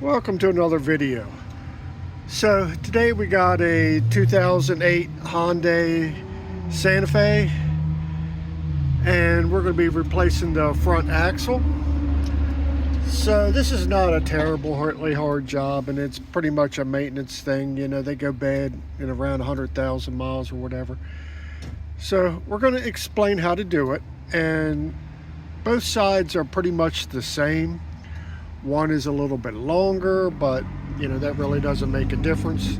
Welcome to another video. So today we got a 2008 Hyundai Santa Fe and we're going to be replacing the front axle. So this is not a terribly hard job, and it's pretty much a maintenance thing. You know, they go bad in around 100,000 miles or whatever. So we're going to explain how to do it, and both sides are pretty much the same. One is a little bit longer, but you know, that really doesn't make a difference.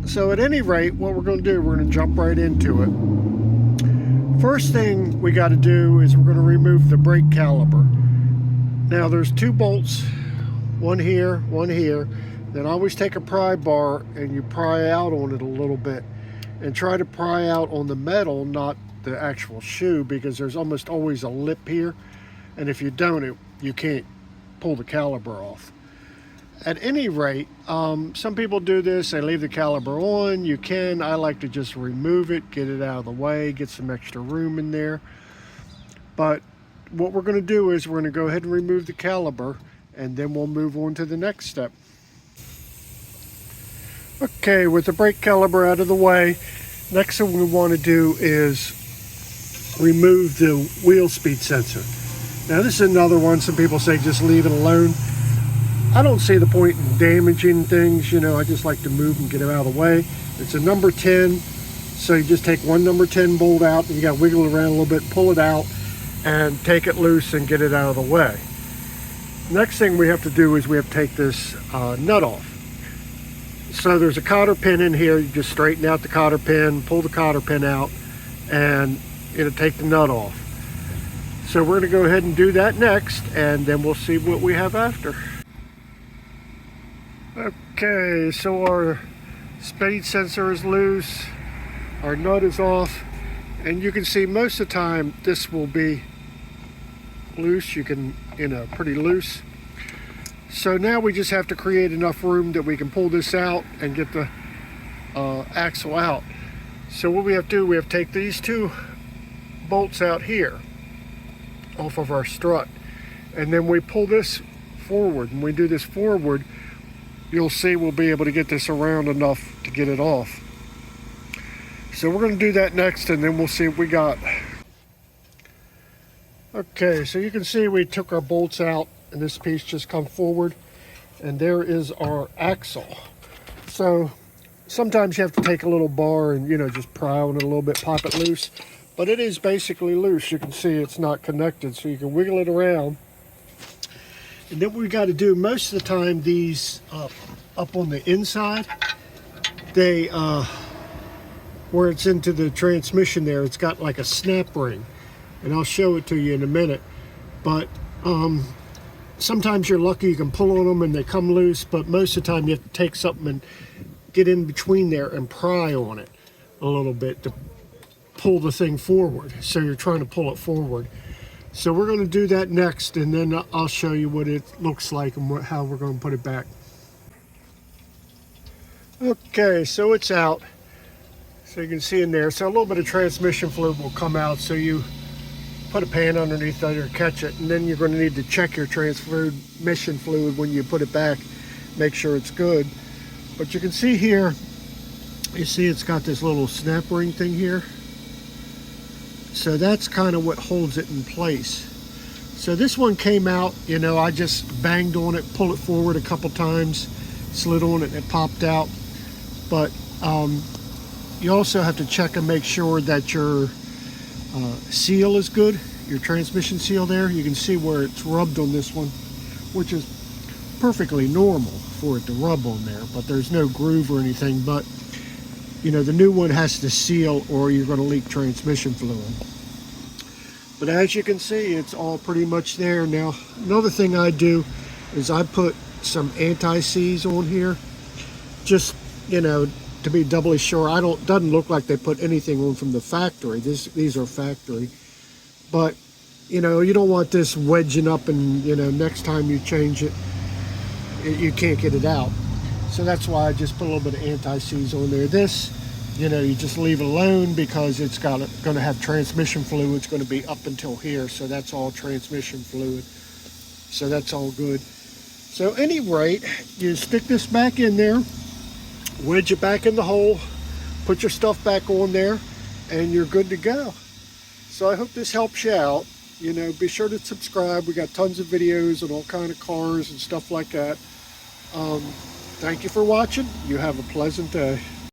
So at any rate, what we're going to do, we're going to jump right into it. First thing we got to do is we're going to remove the brake caliper. Now there's two bolts, one here, one here. Then always take a pry bar and you pry out on it a little bit, and try to pry out on the metal, not the actual shoe, because there's almost always a lip here, and if you don't, you can't pull the caliper off. At any rate, some people do this, they leave the caliper on. You can. I like to just remove it, get it out of the way, get some extra room in there. But what we're going to do is we're going to go ahead and remove the caliper, and then we'll move on to the next step. Okay, with the brake caliper out of the way, next thing we want to do is remove the wheel speed sensor. Now this is another one, some people say just leave it alone. I don't see the point in damaging things, you know, I just like to move and get it out of the way. It's a number 10, so you just take one number 10 bolt out, and you got to wiggle it around a little bit, pull it out, and take it loose and get it out of the way. Next thing we have to do is we have to take this nut off. So there's a cotter pin in here. You just straighten out the cotter pin, pull the cotter pin out, and it'll take the nut off. So we're going to go ahead and do that next, and then we'll see what we have after. Okay, so our speed sensor is loose, our nut is off, and you can see most of the time this will be loose. You can, pretty loose. So now we just have to create enough room that we can pull this out and get the axle out. So what we have to do, we have to take these two bolts out here off of our strut, and then we pull this forward. When we do this forward, you'll see we'll be able to get this around enough to get it off. So we're going to do that next, and then we'll see what we got. Okay, so you can see we took our bolts out, and this piece just come forward, and there is our axle. So sometimes you have to take a little bar and just pry on it a little bit, pop it loose, but it is basically loose. You can see it's not connected, so you can wiggle it around. And then what we got to do, most of the time, these up on the inside, they where it's into the transmission there, it's got like a snap ring, and I'll show it to you in a minute. But sometimes you're lucky, you can pull on them and they come loose, but most of the time you have to take something and get in between there and pry on it a little bit to pull the thing forward. So you're trying to pull it forward. So we're going to do that next, and then I'll show you what it looks like and how we're going to put it back. Okay, so it's out. So you can see in there, so a little bit of transmission fluid will come out, so you put a pan underneath that or catch it, and then you're going to need to check your transmission fluid when you put it back, make sure it's good. But you can see here, you see it's got this little snap ring thing here. So that's kind of what holds it in place. So this one came out, I just banged on it, pulled it forward a couple times, slid on it, and it popped out. But you also have to check and make sure that your seal is good, your transmission seal there. You can see where it's rubbed on this one, which is perfectly normal for it to rub on there, but there's no groove or anything. But the new one has to seal, or you're going to leak transmission fluid. But as you can see, it's all pretty much there. Now, another thing I do is I put some anti-seize on here, just, to be doubly sure. Doesn't look like they put anything on from the factory. These are factory. But, you don't want this wedging up, and, next time you change it, you can't get it out. So that's why I just put a little bit of anti-seize on there. This, you just leave it alone, because it's going to have transmission fluid. It's going to be up until here, so that's all transmission fluid. So that's all good. So any rate, you stick this back in there, wedge it back in the hole, put your stuff back on there, and you're good to go. So I hope this helps you out. You know, be sure to subscribe. We got tons of videos on all kind of cars and stuff like that. Thank you for watching. You have a pleasant day.